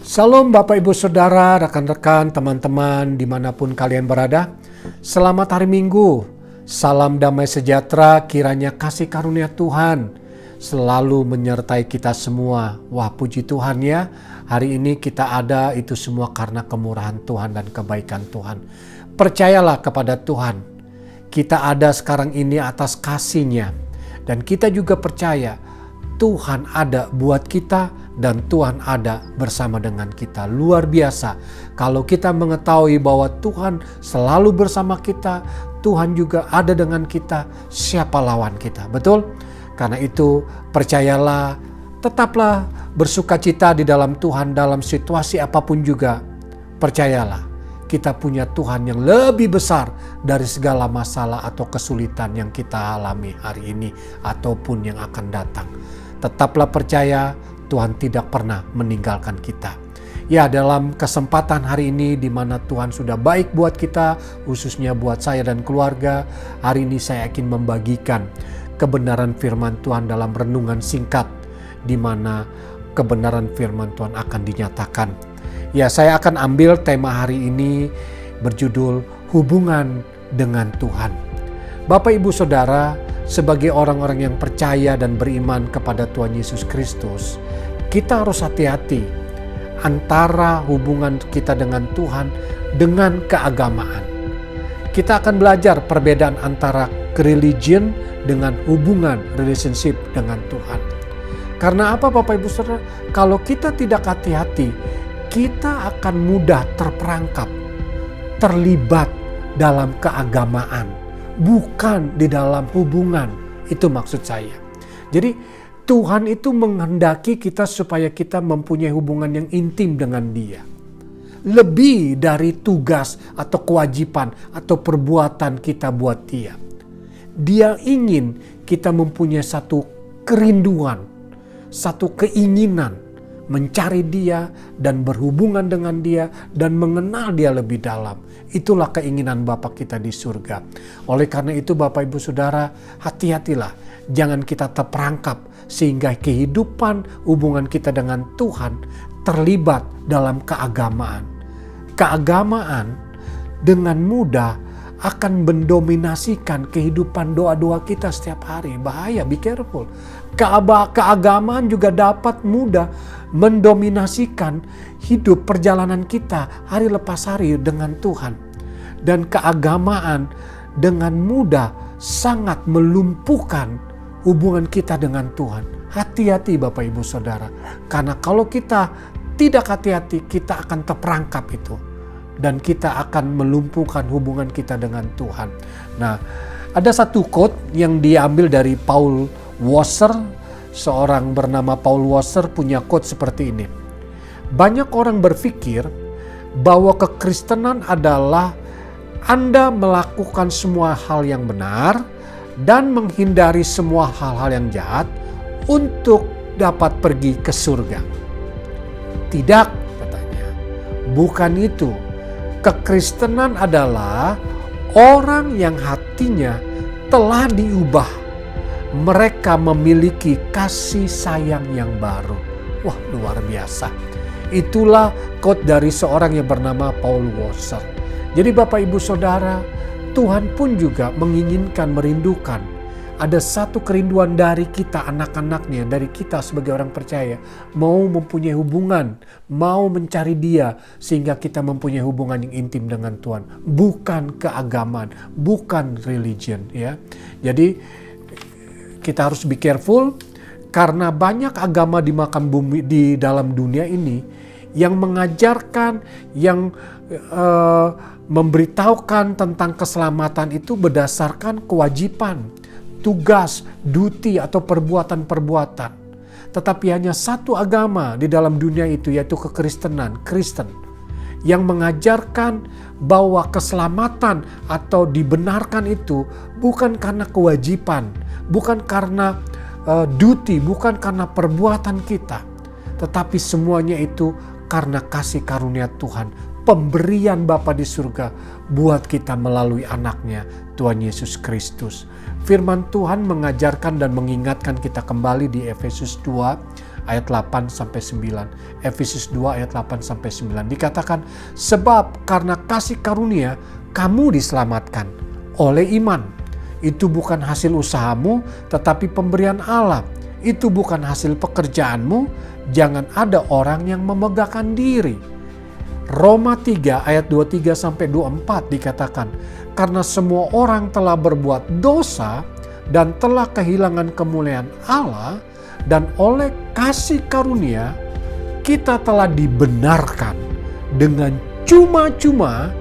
Salam Bapak Ibu Saudara, rekan-rekan, teman-teman dimanapun kalian berada. Selamat hari Minggu, salam damai sejahtera, kiranya kasih karunia Tuhan selalu menyertai kita semua. Wah, puji Tuhan ya, hari ini kita ada itu semua karena kemurahan Tuhan dan kebaikan Tuhan. Percayalah kepada Tuhan, kita ada sekarang ini atas kasih-Nya. Dan kita juga percaya Tuhan ada buat kita dan Tuhan ada bersama dengan kita. Luar biasa kalau kita mengetahui bahwa Tuhan selalu bersama kita, Tuhan juga ada dengan kita, siapa lawan kita, betul? Karena itu percayalah, tetaplah bersukacita di dalam Tuhan dalam situasi apapun juga. Percayalah, kita punya Tuhan yang lebih besar dari segala masalah atau kesulitan yang kita alami hari ini ataupun yang akan datang. Tetaplah percaya, Tuhan tidak pernah meninggalkan kita. Ya, dalam kesempatan hari ini di mana Tuhan sudah baik buat kita, khususnya buat saya dan keluarga, hari ini saya ingin membagikan kebenaran firman Tuhan dalam renungan singkat, di mana kebenaran firman Tuhan akan dinyatakan. Ya, saya akan ambil tema hari ini berjudul hubungan dengan Tuhan. Bapak Ibu Saudara, sebagai orang-orang yang percaya dan beriman kepada Tuhan Yesus Kristus, kita harus hati-hati antara hubungan kita dengan Tuhan dengan keagamaan. Kita akan belajar perbedaan antara religion dengan hubungan relationship dengan Tuhan. Karena apa Bapak Ibu Saudara? Kalau kita tidak hati-hati, kita akan mudah terperangkap, terlibat dalam keagamaan, bukan di dalam hubungan. Itu maksud saya. Jadi Tuhan itu menghendaki kita supaya kita mempunyai hubungan yang intim dengan Dia. Lebih dari tugas atau kewajiban atau perbuatan kita buat Dia. Dia ingin kita mempunyai satu kerinduan, satu keinginan mencari Dia dan berhubungan dengan Dia dan mengenal Dia lebih dalam. Itulah keinginan Bapa kita di surga. Oleh karena itu Bapak Ibu Saudara, hati-hatilah. Jangan kita terperangkap sehingga kehidupan hubungan kita dengan Tuhan terlibat dalam keagamaan. Keagamaan dengan mudah akan mendominasikan kehidupan doa-doa kita setiap hari. Bahaya, be careful. Keagamaan juga dapat mudah mendominasikan hidup perjalanan kita hari lepas hari dengan Tuhan. Dan keagamaan dengan mudah sangat melumpuhkan hubungan kita dengan Tuhan. Hati-hati Bapak Ibu Saudara. Karena kalau kita tidak hati-hati, kita akan terperangkap itu. Dan kita akan melumpuhkan hubungan kita dengan Tuhan. Nah, ada satu quote yang diambil dari Paul Washer. Seorang bernama Paul Washer punya quote seperti ini. Banyak orang berpikir bahwa kekristenan adalah Anda melakukan semua hal yang benar dan menghindari semua hal-hal yang jahat untuk dapat pergi ke surga. Tidak, katanya. Bukan itu. Kekristenan adalah orang yang hatinya telah diubah. Mereka memiliki kasih sayang yang baru. Wah, luar biasa. Itulah quote dari seorang yang bernama Paul Washer. Jadi Bapak Ibu Saudara, Tuhan pun juga menginginkan, merindukan. Ada satu kerinduan dari kita, anak-anaknya, dari kita sebagai orang percaya. Mau mempunyai hubungan, mau mencari Dia, sehingga kita mempunyai hubungan yang intim dengan Tuhan. Bukan keagamaan, bukan religion. Ya. Jadi kita harus be careful, karena banyak agama di makam bumi di dalam dunia ini yang mengajarkan, yang memberitahukan tentang keselamatan itu berdasarkan kewajiban, tugas, duty atau perbuatan-perbuatan. Tetapi hanya satu agama di dalam dunia itu, yaitu kekristenan, Kristen, yang mengajarkan bahwa keselamatan atau dibenarkan itu bukan karena kewajiban, bukan karena duty, bukan karena perbuatan kita, tetapi semuanya itu karena kasih karunia Tuhan, pemberian Bapa di surga buat kita melalui anaknya Tuhan Yesus Kristus. Firman Tuhan mengajarkan dan mengingatkan kita kembali di Efesus 2 ayat 8 sampai 9. Efesus 2 ayat 8 sampai 9 dikatakan, sebab karena kasih karunia kamu diselamatkan oleh iman. Itu bukan hasil usahamu, tetapi pemberian Allah. Itu bukan hasil pekerjaanmu, jangan ada orang yang memegahkan diri. Roma 3 ayat 23 sampai 24 dikatakan, karena semua orang telah berbuat dosa dan telah kehilangan kemuliaan Allah, dan oleh kasih karunia kita telah dibenarkan dengan cuma-cuma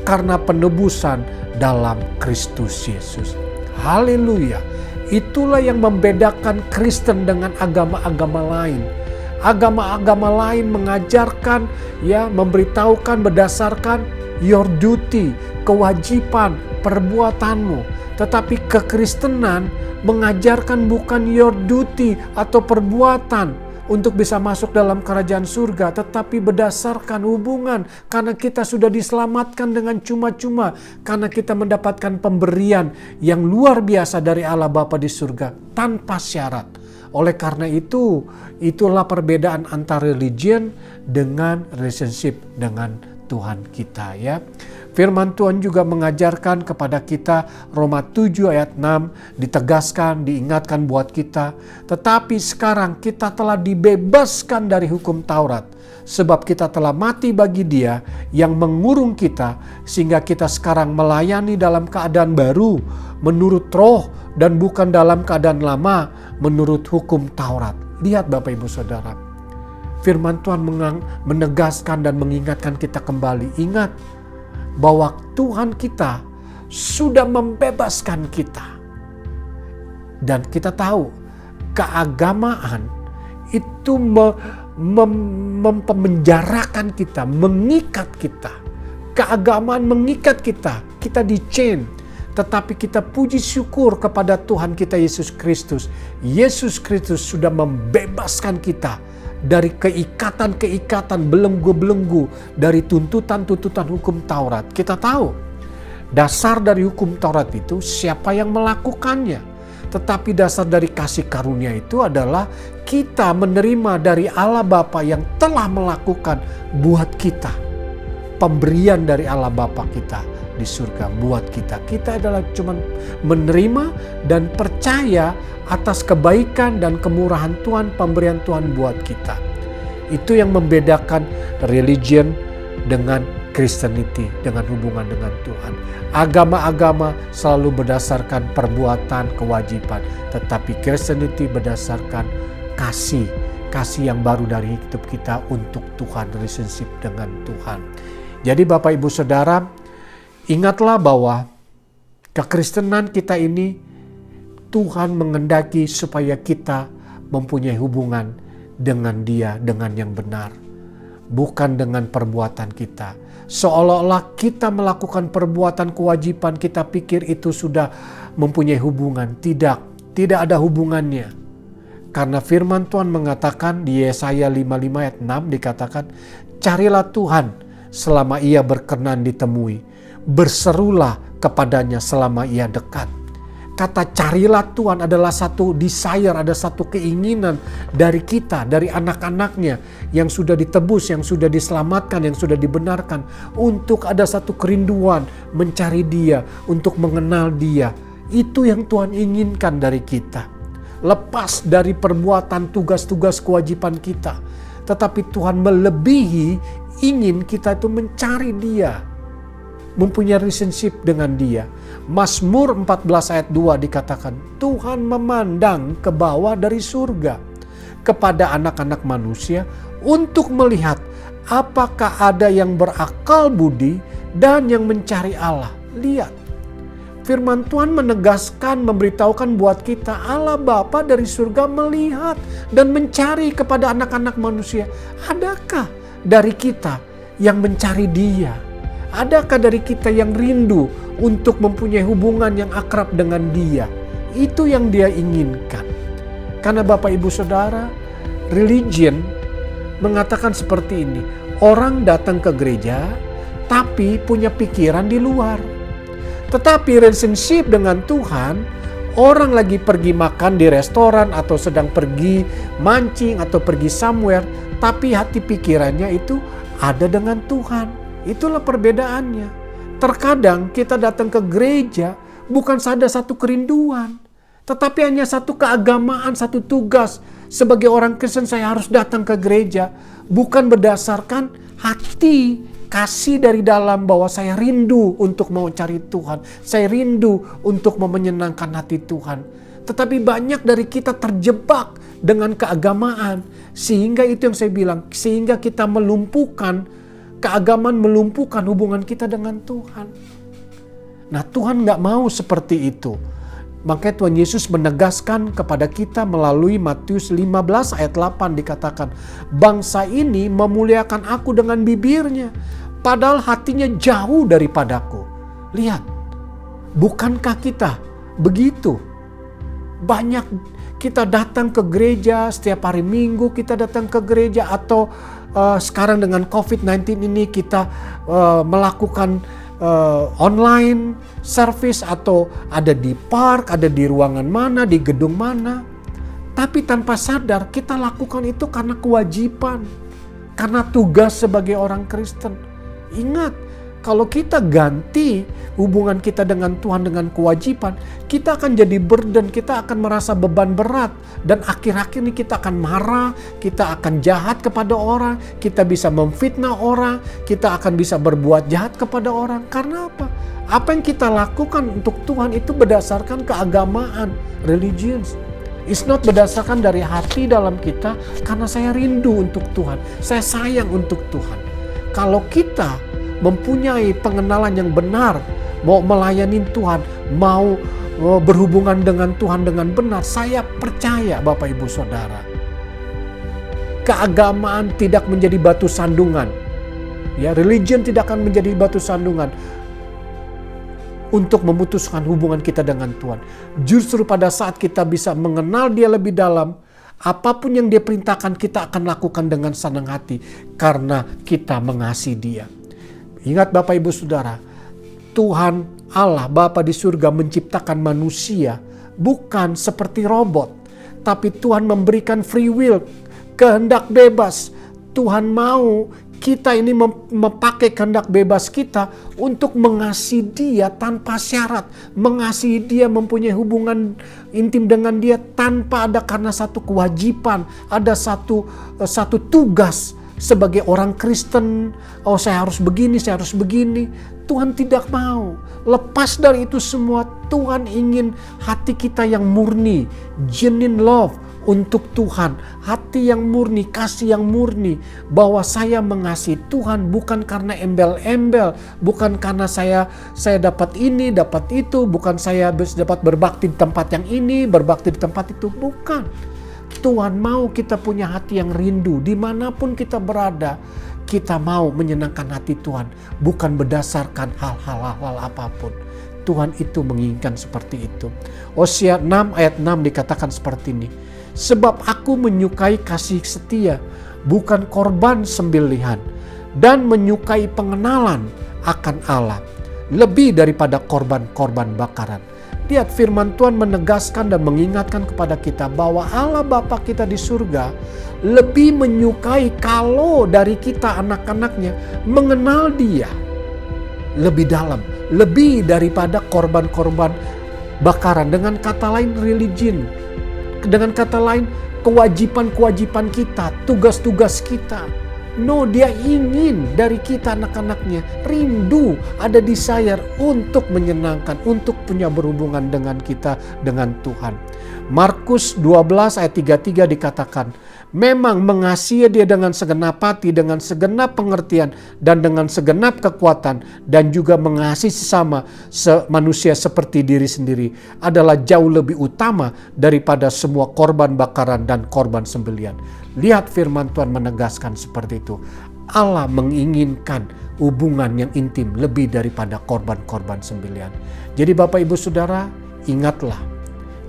karena penebusan dalam Kristus Yesus. Haleluya. Itulah yang membedakan Kristen dengan agama-agama lain. Agama-agama lain mengajarkan, memberitahukan berdasarkan your duty, kewajiban, perbuatanmu. Tetapi kekristenan mengajarkan bukan your duty atau perbuatan untuk bisa masuk dalam kerajaan surga, tetapi berdasarkan hubungan, karena kita sudah diselamatkan dengan cuma-cuma, karena kita mendapatkan pemberian yang luar biasa dari Allah Bapa di surga tanpa syarat. Oleh karena itu, itulah perbedaan antara religion dengan relationship dengan Tuhan kita, ya. Firman Tuhan juga mengajarkan kepada kita, Roma 7 ayat 6, ditegaskan, diingatkan buat kita. Tetapi sekarang kita telah dibebaskan dari hukum Taurat, sebab kita telah mati bagi Dia yang mengurung kita, sehingga kita sekarang melayani dalam keadaan baru, menurut roh dan bukan dalam keadaan lama, menurut hukum Taurat. Lihat Bapak Ibu Saudara, firman Tuhan menegaskan dan mengingatkan kita kembali. Ingat bahwa Tuhan kita sudah membebaskan kita. Dan kita tahu keagamaan itu memenjarakan kita, mengikat kita. Keagamaan mengikat kita, kita di-chain. Tetapi kita puji syukur kepada Tuhan kita Yesus Kristus. Yesus Kristus sudah membebaskan kita dari keikatan-keikatan, belenggu-belenggu, dari tuntutan-tuntutan hukum Taurat. Kita tahu dasar dari hukum Taurat itu siapa yang melakukannya. Tetapi dasar dari kasih karunia itu adalah kita menerima dari Allah Bapa yang telah melakukan buat kita. Pemberian dari Allah Bapa kita di surga buat kita. Kita adalah cuma menerima dan percaya atas kebaikan dan kemurahan Tuhan, pemberian Tuhan buat kita. Itu yang membedakan religion dengan Christianity, dengan hubungan dengan Tuhan. Agama-agama selalu berdasarkan perbuatan, kewajiban. Tetapi Christianity berdasarkan kasih. Kasih yang baru dari hidup kita untuk Tuhan, relationship dengan Tuhan. Jadi Bapak Ibu Saudara, ingatlah bahwa kekristenan kita ini Tuhan mengendaki supaya kita mempunyai hubungan dengan Dia, dengan yang benar. Bukan dengan perbuatan kita. Seolah-olah kita melakukan perbuatan kewajiban, kita pikir itu sudah mempunyai hubungan. Tidak ada hubungannya. Karena firman Tuhan mengatakan di Yesaya 55 ayat 6 dikatakan, carilah Tuhan selama Ia berkenan ditemui. Berserulah kepadanya selama Ia dekat. Kata carilah Tuhan adalah satu desire, ada satu keinginan dari kita, dari anak-anaknya yang sudah ditebus, yang sudah diselamatkan, yang sudah dibenarkan. Untuk ada satu kerinduan mencari Dia, untuk mengenal Dia. Itu yang Tuhan inginkan dari kita. Lepas dari perbuatan tugas-tugas kewajiban kita. Tetapi Tuhan melebihi ingin kita itu mencari Dia. Mempunyai relationship dengan Dia. Mazmur 14 ayat 2 dikatakan, Tuhan memandang ke bawah dari surga kepada anak-anak manusia untuk melihat apakah ada yang berakal budi dan yang mencari Allah. Lihat, firman Tuhan menegaskan, memberitahukan buat kita, Allah Bapa dari surga melihat dan mencari kepada anak-anak manusia. Adakah dari kita yang mencari Dia? Adakah dari kita yang rindu untuk mempunyai hubungan yang akrab dengan Dia? Itu yang Dia inginkan. Karena Bapak Ibu Saudara, religion mengatakan seperti ini. Orang datang ke gereja tapi punya pikiran di luar. Tetapi relationship dengan Tuhan, Orang lagi pergi makan di restoran atau sedang pergi mancing atau pergi somewhere, tapi hati pikirannya itu ada dengan Tuhan. Itulah perbedaannya. Terkadang kita datang ke gereja bukan ada satu kerinduan, tetapi hanya satu keagamaan, satu tugas. Sebagai orang Kristen saya harus datang ke gereja, bukan berdasarkan hati kasih dari dalam bahwa saya rindu untuk mau cari Tuhan. Saya rindu untuk mau menyenangkan hati Tuhan. Tetapi banyak dari kita terjebak dengan keagamaan. Sehingga itu yang saya bilang, sehingga kita melumpuhkan, keagamaan melumpuhkan hubungan kita dengan Tuhan. Nah, Tuhan gak mau seperti itu. Makanya Tuhan Yesus menegaskan kepada kita melalui Matius 15 ayat 8 dikatakan, bangsa ini memuliakan aku dengan bibirnya, padahal hatinya jauh daripadaku. Lihat, bukankah kita begitu? Banyak kita datang ke gereja setiap hari Minggu, kita datang ke gereja, atau sekarang dengan COVID-19 ini kita melakukan online service, atau ada di park, ada di ruangan mana, di gedung mana. Tapi tanpa sadar kita lakukan itu karena kewajiban, karena tugas sebagai orang Kristen. Ingat, kalau kita ganti hubungan kita dengan Tuhan dengan kewajiban, kita akan jadi burden, kita akan merasa beban berat. Dan akhir-akhir ini kita akan marah, kita akan jahat kepada orang, kita bisa memfitnah orang, kita akan bisa berbuat jahat kepada orang. Karena apa? Apa yang kita lakukan untuk Tuhan itu berdasarkan keagamaan, religions. It's not berdasarkan dari hati dalam kita, karena saya rindu untuk Tuhan, saya sayang untuk Tuhan. Kalau kita mempunyai pengenalan yang benar, mau melayani Tuhan, mau berhubungan dengan Tuhan dengan benar, saya percaya Bapak Ibu Saudara, keagamaan tidak menjadi batu sandungan. Ya, religion tidak akan menjadi batu sandungan untuk memutuskan hubungan kita dengan Tuhan. Justru pada saat kita bisa mengenal Dia lebih dalam, apapun yang Dia perintahkan kita akan lakukan dengan senang hati karena kita mengasihi Dia. Ingat Bapak Ibu Saudara, Tuhan Allah Bapa di surga menciptakan manusia bukan seperti robot, tapi Tuhan memberikan free will, kehendak bebas. Tuhan mau kita ini memakai kehendak bebas kita untuk mengasihi Dia tanpa syarat, mengasihi Dia, mempunyai hubungan intim dengan Dia tanpa ada karena satu kewajiban, ada satu tugas. Sebagai orang Kristen, oh saya harus begini, saya harus begini. Tuhan tidak mau. Lepas dari itu semua, Tuhan ingin hati kita yang murni, genuine love untuk Tuhan. Hati yang murni, kasih yang murni. Bahwa saya mengasihi Tuhan bukan karena embel-embel, bukan karena saya dapat ini, dapat itu, bukan saya dapat berbakti di tempat yang ini, berbakti di tempat itu, bukan. Tuhan mau kita punya hati yang rindu dimanapun kita berada. Kita mau menyenangkan hati Tuhan, bukan berdasarkan hal-hal apapun. Tuhan itu menginginkan seperti itu. Hosea 6 ayat 6 dikatakan seperti ini. Sebab aku menyukai kasih setia, bukan korban sembelihan, dan menyukai pengenalan akan Allah lebih daripada korban-korban bakaran. Lihat, firman Tuhan menegaskan dan mengingatkan kepada kita bahwa Allah Bapa kita di surga lebih menyukai kalau dari kita anak-anaknya mengenal Dia lebih dalam, lebih daripada korban-korban bakaran. Dengan kata lain religion, dengan kata lain kewajiban-kewajiban kita, tugas-tugas kita. No, Dia ingin dari kita anak-anaknya rindu, ada desire untuk menyenangkan, untuk punya berhubungan dengan kita, dengan Tuhan. Markus 12 ayat 33 dikatakan, memang mengasihi Dia dengan segenap hati, dengan segenap pengertian, dan dengan segenap kekuatan, dan juga mengasihi sesama manusia seperti diri sendiri adalah jauh lebih utama daripada semua korban bakaran dan korban sembelihan. Lihat, firman Tuhan menegaskan seperti itu. Allah menginginkan hubungan yang intim lebih daripada korban-korban sembelihan. Jadi Bapak Ibu Saudara, ingatlah,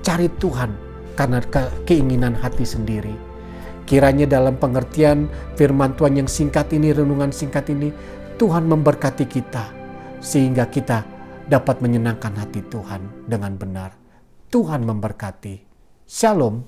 cari Tuhan karena keinginan hati sendiri. Kiranya dalam pengertian firman Tuhan yang singkat ini, renungan singkat ini, Tuhan memberkati kita sehingga kita dapat menyenangkan hati Tuhan dengan benar. Tuhan memberkati. Shalom.